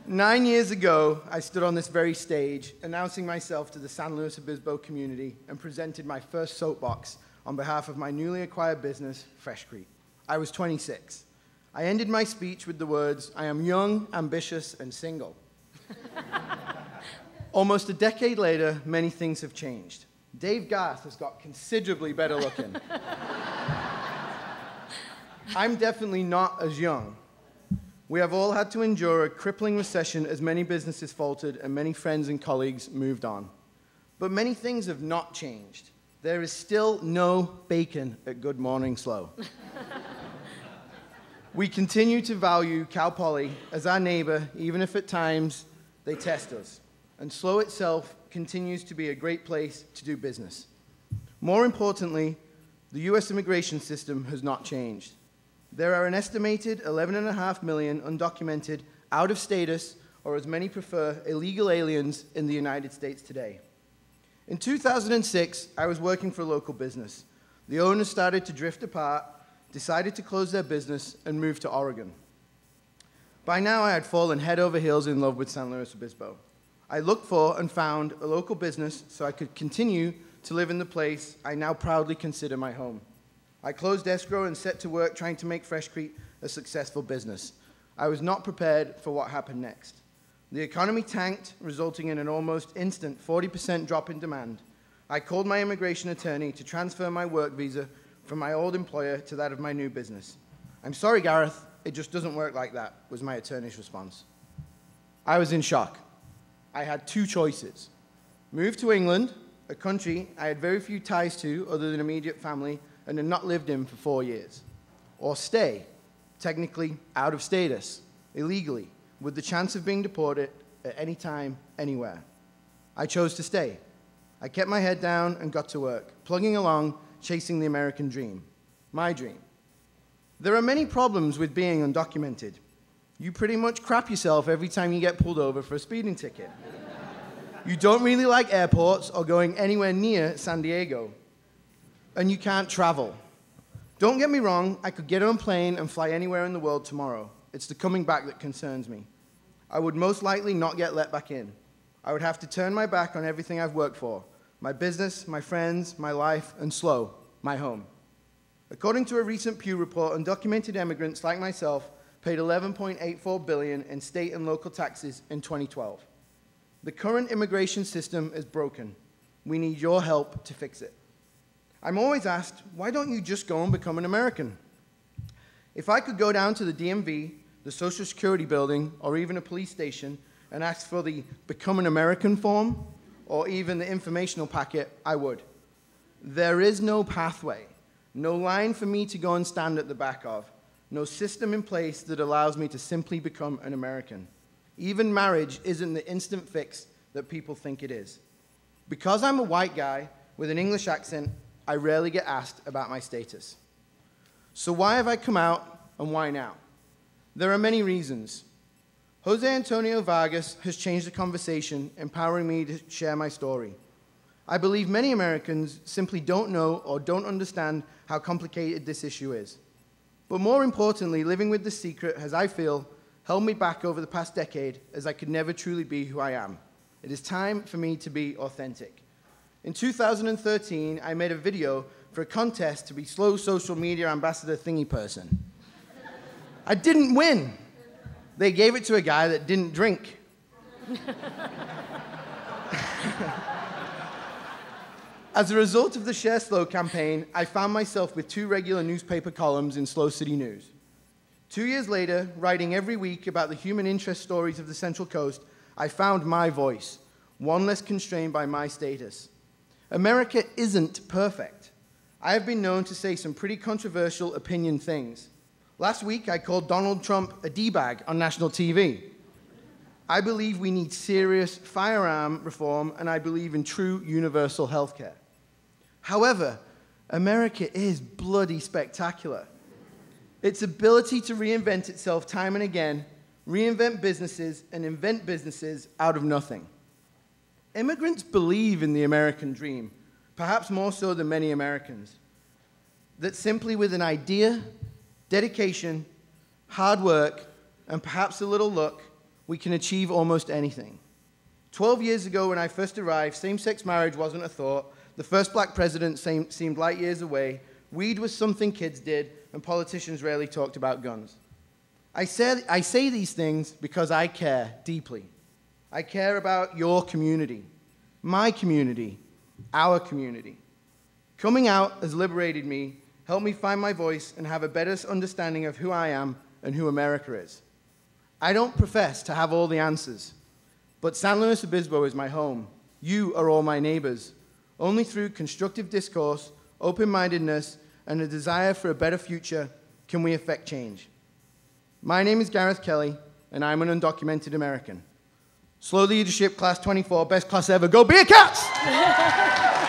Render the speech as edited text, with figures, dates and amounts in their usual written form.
9 years ago, I stood on this very stage, announcing myself to the San Luis Obispo community and presented my first soapbox on behalf of my newly acquired business, Freshcrete. I was 26. I ended my speech with the words, "I am young, ambitious, and single." Almost a decade later, many things have changed. Dave Garth has got considerably better looking. I'm definitely not as young. We have all had to endure a crippling recession as many businesses faltered and many friends and colleagues moved on. But many things have not changed. There is still no bacon at Good Morning SLO. We continue to value Cal Poly as our neighbor, even if at times they test us. And SLO itself continues to be a great place to do business. More importantly, the US immigration system has not changed. There are an estimated 11.5 million undocumented, out of status, or as many prefer, illegal aliens in the United States today. In 2006, I was working for a local business. The owners started to drift apart, decided to close their business, and moved to Oregon. By now, I had fallen head over heels in love with San Luis Obispo. I looked for and found a local business so I could continue to live in the place I now proudly consider my home. I closed escrow and set to work trying to make Freshcrete a successful business. I was not prepared for what happened next. The economy tanked, resulting in an almost instant 40% drop in demand. I called my immigration attorney to transfer my work visa from my old employer to that of my new business. "I'm sorry, Gareth, it just doesn't work like that," was my attorney's response. I was in shock. I had two choices: move to England, a country I had very few ties to other than immediate family and had not lived in for 4 years, or stay, technically out of status, illegally, with the chance of being deported at any time, anywhere. I chose to stay. I kept my head down and got to work, plugging along, chasing the American dream, my dream. There are many problems with being undocumented. You pretty much crap yourself every time you get pulled over for a speeding ticket. You don't really like airports or going anywhere near San Diego. And you can't travel. Don't get me wrong, I could get on a plane and fly anywhere in the world tomorrow. It's the coming back that concerns me. I would most likely not get let back in. I would have to turn my back on everything I've worked for: my business, my friends, my life, and SLO, my home. According to a recent Pew report, undocumented immigrants like myself paid $11.84 billion in state and local taxes in 2012. The current immigration system is broken. We need your help to fix it. I'm always asked, why don't you just go and become an American? If I could go down to the DMV, the Social Security building, or even a police station and ask for the Become an American form, or even the informational packet, I would. There is no pathway, no line for me to go and stand at the back of, no system in place that allows me to simply become an American. Even marriage isn't the instant fix that people think it is. Because I'm a white guy with an English accent, I rarely get asked about my status. So why have I come out, and why now? There are many reasons. Jose Antonio Vargas has changed the conversation, empowering me to share my story. I believe many Americans simply don't know or don't understand how complicated this issue is. But more importantly, living with the secret has, I feel, held me back over the past decade, as I could never truly be who I am. It is time for me to be authentic. In 2013, I made a video for a contest to be SLO social media ambassador thingy person. I didn't win. They gave it to a guy that didn't drink. As a result of the Share SLO campaign, I found myself with 2 regular newspaper columns in SLO City News. 2 years later, writing every week about the human interest stories of the Central Coast, I found my voice, one less constrained by my status. America isn't perfect. I have been known to say some pretty controversial opinion things. Last week, I called Donald Trump a D-bag on national TV. I believe we need serious firearm reform, and I believe in true universal health care. However, America is bloody spectacular. Its ability to reinvent itself time and again, reinvent businesses, and invent businesses out of nothing. Immigrants believe in the American dream, perhaps more so than many Americans, that simply with an idea, dedication, hard work, and perhaps a little luck, we can achieve almost anything. 12 years ago when I first arrived, same-sex marriage wasn't a thought, the first black president seemed light years away, weed was something kids did, and politicians rarely talked about guns. I say these things because I care deeply. I care about your community, my community, our community. Coming out has liberated me, helped me find my voice, and have a better understanding of who I am and who America is. I don't profess to have all the answers, but San Luis Obispo is my home. You are all my neighbors. Only through constructive discourse, open-mindedness, and a desire for a better future can we effect change. My name is Gareth Kelly, and I'm an undocumented American. SLO Leadership Class 24, best class ever. Go Bearcats!